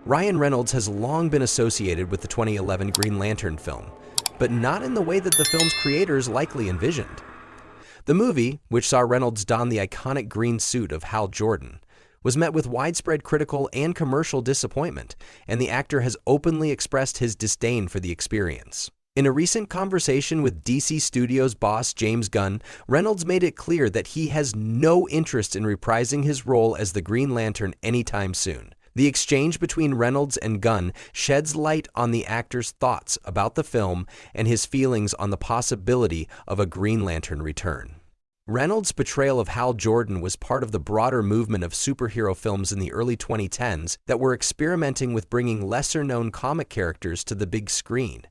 Ryan Reynolds has long been associated with the 2011 Green Lantern film, but not in the way that the film's creators likely envisioned. The movie, which saw Reynolds don the iconic green suit of Hal Jordan, was met with widespread critical and commercial disappointment, and the actor has openly expressed his disdain for the experience. In a recent conversation with DC Studios boss James Gunn, Reynolds made it clear that he has no interest in reprising his role as the Green Lantern anytime soon. The exchange between Reynolds and Gunn sheds light on the actor's thoughts about the film and his feelings on the possibility of a Green Lantern return. Reynolds' portrayal of Hal Jordan was part of the broader movement of superhero films in the early 2010s that were experimenting with bringing lesser-known comic characters to the big screen.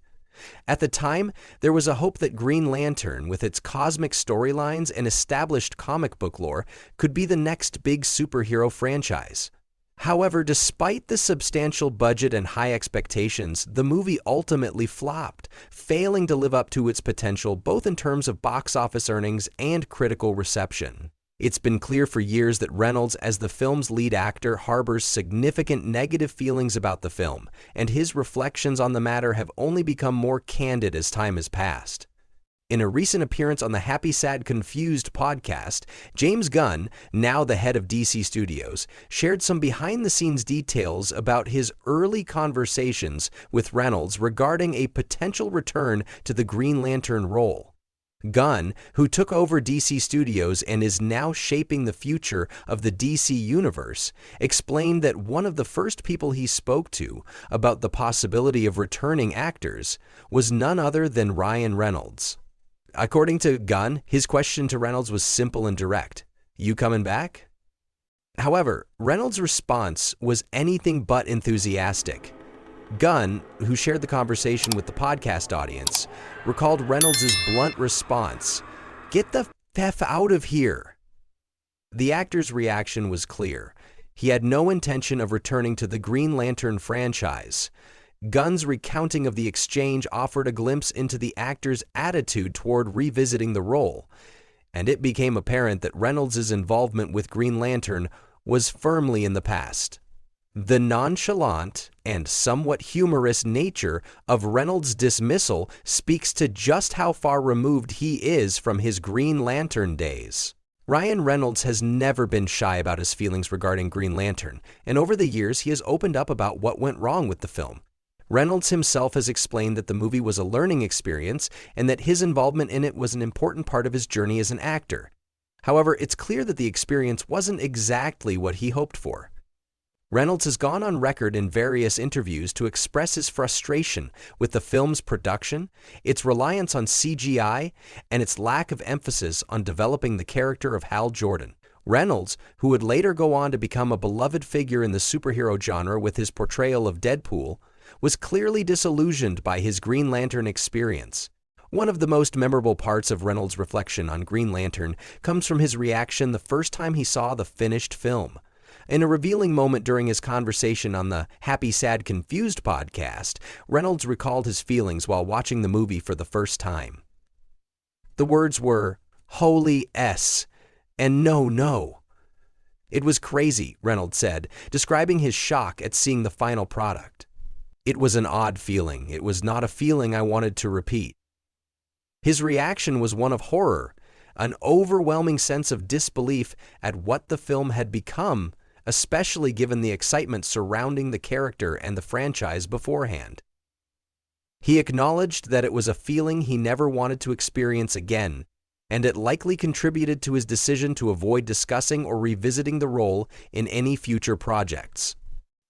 At the time, there was a hope that Green Lantern, with its cosmic storylines and established comic book lore, could be the next big superhero franchise. However, despite the substantial budget and high expectations, the movie ultimately flopped, failing to live up to its potential both in terms of box office earnings and critical reception. It's been clear for years that Reynolds, as the film's lead actor, harbors significant negative feelings about the film, and his reflections on the matter have only become more candid as time has passed. In a recent appearance on the Happy Sad Confused podcast, James Gunn, now the head of DC Studios, shared some behind-the-scenes details about his early conversations with Reynolds regarding a potential return to the Green Lantern role. Gunn, who took over DC Studios and is now shaping the future of the DC universe, explained that one of the first people he spoke to about the possibility of returning actors was none other than Ryan Reynolds. According to Gunn, his question to Reynolds was simple and direct: "You coming back?" However, Reynolds' response was anything but enthusiastic. Gunn, who shared the conversation with the podcast audience, recalled Reynolds' blunt response: "Get the F out of here." The actor's reaction was clear. He had no intention of returning to the Green Lantern franchise. Gunn's recounting of the exchange offered a glimpse into the actor's attitude toward revisiting the role, and it became apparent that Reynolds' involvement with Green Lantern was firmly in the past. The nonchalant and somewhat humorous nature of Reynolds' dismissal speaks to just how far removed he is from his Green Lantern days. Ryan Reynolds has never been shy about his feelings regarding Green Lantern, and over the years he has opened up about what went wrong with the film. Reynolds himself has explained that the movie was a learning experience and that his involvement in it was an important part of his journey as an actor. However, it's clear that the experience wasn't exactly what he hoped for. Reynolds has gone on record in various interviews to express his frustration with the film's production, its reliance on CGI, and its lack of emphasis on developing the character of Hal Jordan. Reynolds, who would later go on to become a beloved figure in the superhero genre with his portrayal of Deadpool, was clearly disillusioned by his Green Lantern experience. One of the most memorable parts of Reynolds' reflection on Green Lantern comes from his reaction the first time he saw the finished film. In a revealing moment during his conversation on the Happy Sad Confused podcast, Reynolds recalled his feelings while watching the movie for the first time. The words were, "Holy S," and "No." "It was crazy," Reynolds said, describing his shock at seeing the final product. "It was an odd feeling. It was not a feeling I wanted to repeat." His reaction was one of horror, an overwhelming sense of disbelief at what the film had become, especially given the excitement surrounding the character and the franchise beforehand. He acknowledged that it was a feeling he never wanted to experience again, and it likely contributed to his decision to avoid discussing or revisiting the role in any future projects.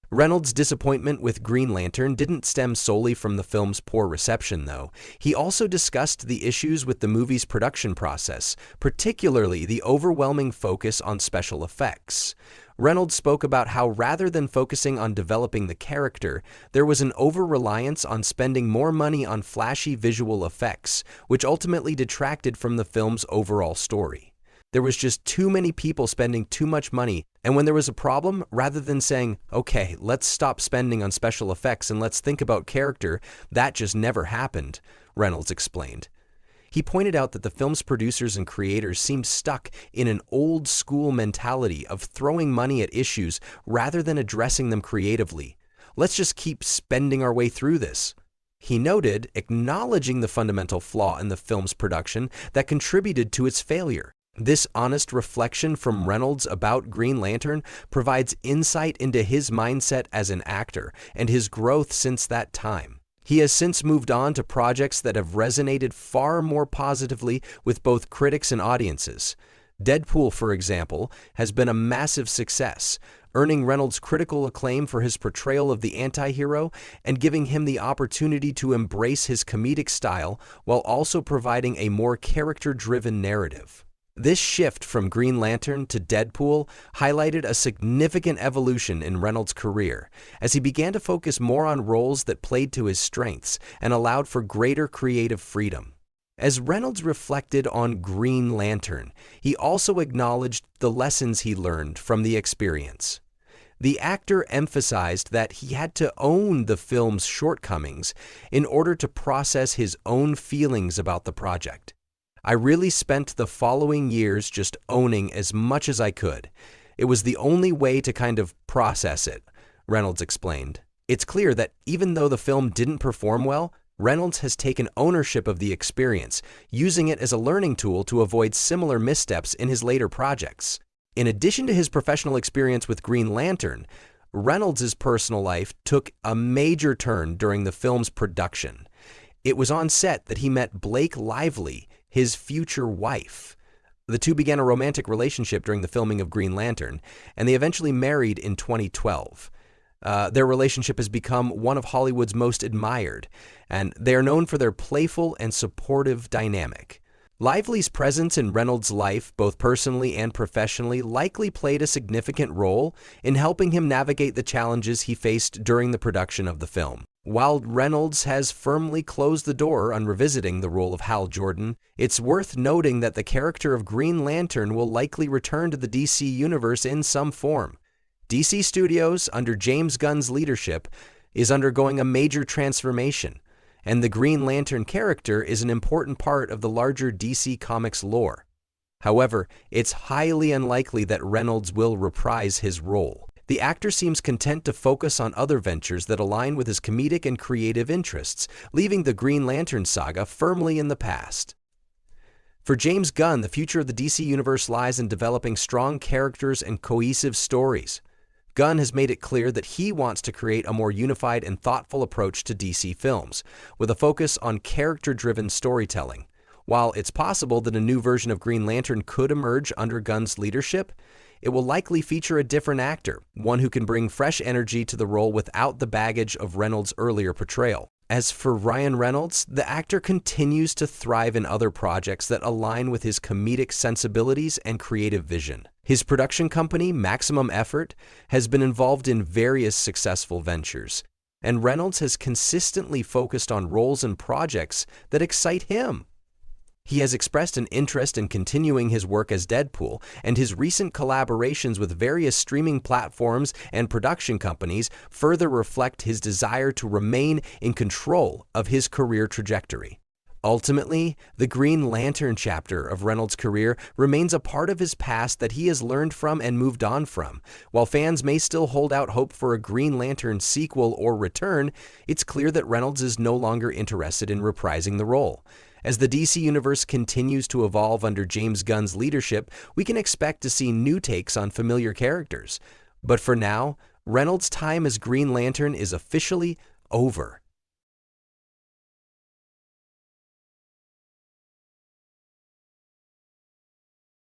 Reynolds' disappointment with Green Lantern didn't stem solely from the film's poor reception, though. He also discussed the issues with the movie's production process, particularly the overwhelming focus on special effects. Reynolds spoke about how rather than focusing on developing the character, there was an over-reliance on spending more money on flashy visual effects, which ultimately detracted from the film's overall story. There was just too many people spending too much money, and when there was a problem, rather than saying, "Okay, let's stop spending on special effects and let's think about character," that just never happened, Reynolds explained. He pointed out that the film's producers and creators seemed stuck in an old-school mentality of throwing money at issues rather than addressing them creatively. Let's just keep spending our way through this." He noted, acknowledging the fundamental flaw in the film's production that contributed to its failure. This honest reflection from Reynolds about Green Lantern provides insight into his mindset as an actor and his growth since that time. He has since moved on to projects that have resonated far more positively with both critics and audiences. Deadpool, for example, has been a massive success, earning Reynolds critical acclaim for his portrayal of the anti-hero and giving him the opportunity to embrace his comedic style while also providing a more character-driven narrative. This shift from Green Lantern to Deadpool highlighted a significant evolution in Reynolds' career, as he began to focus more on roles that played to his strengths and allowed for greater creative freedom. As Reynolds reflected on Green Lantern, he also acknowledged the lessons he learned from the experience. The actor emphasized that he had to own the film's shortcomings in order to process his own feelings about the project. "I really spent the following years just owning as much as I could. It was the only way to kind of process it," Reynolds explained. It's clear that even though the film didn't perform well, Reynolds has taken ownership of the experience, using it as a learning tool to avoid similar missteps in his later projects. In addition to his professional experience with Green Lantern, Reynolds' personal life took a major turn during the film's production. It was on set that he met Blake Lively, his future wife. The two began a romantic relationship during the filming of Green Lantern, and they eventually married in 2012. Their relationship has become one of Hollywood's most admired, and they are known for their playful and supportive dynamic. Lively's presence in Reynolds' life, both personally and professionally, likely played a significant role in helping him navigate the challenges he faced during the production of the film. While Reynolds has firmly closed the door on revisiting the role of Hal Jordan, it's worth noting that the character of Green Lantern will likely return to the DC Universe in some form. DC Studios, under James Gunn's leadership, is undergoing a major transformation, and the Green Lantern character is an important part of the larger DC Comics lore. However, it's highly unlikely that Reynolds will reprise his role. The actor seems content to focus on other ventures that align with his comedic and creative interests, leaving the Green Lantern saga firmly in the past. For James Gunn, the future of the DC Universe lies in developing strong characters and cohesive stories. Gunn has made it clear that he wants to create a more unified and thoughtful approach to DC films, with a focus on character-driven storytelling. While it's possible that a new version of Green Lantern could emerge under Gunn's leadership, it will likely feature a different actor, one who can bring fresh energy to the role without the baggage of Reynolds' earlier portrayal. As for Ryan Reynolds, the actor continues to thrive in other projects that align with his comedic sensibilities and creative vision. His production company, Maximum Effort, has been involved in various successful ventures, and Reynolds has consistently focused on roles and projects that excite him. He has expressed an interest in continuing his work as Deadpool, and his recent collaborations with various streaming platforms and production companies further reflect his desire to remain in control of his career trajectory. Ultimately, the Green Lantern chapter of Reynolds' career remains a part of his past that he has learned from and moved on from. While fans may still hold out hope for a Green Lantern sequel or return, it's clear that Reynolds is no longer interested in reprising the role. As the DC Universe continues to evolve under James Gunn's leadership, we can expect to see new takes on familiar characters. But for now, Reynolds' time as Green Lantern is officially over.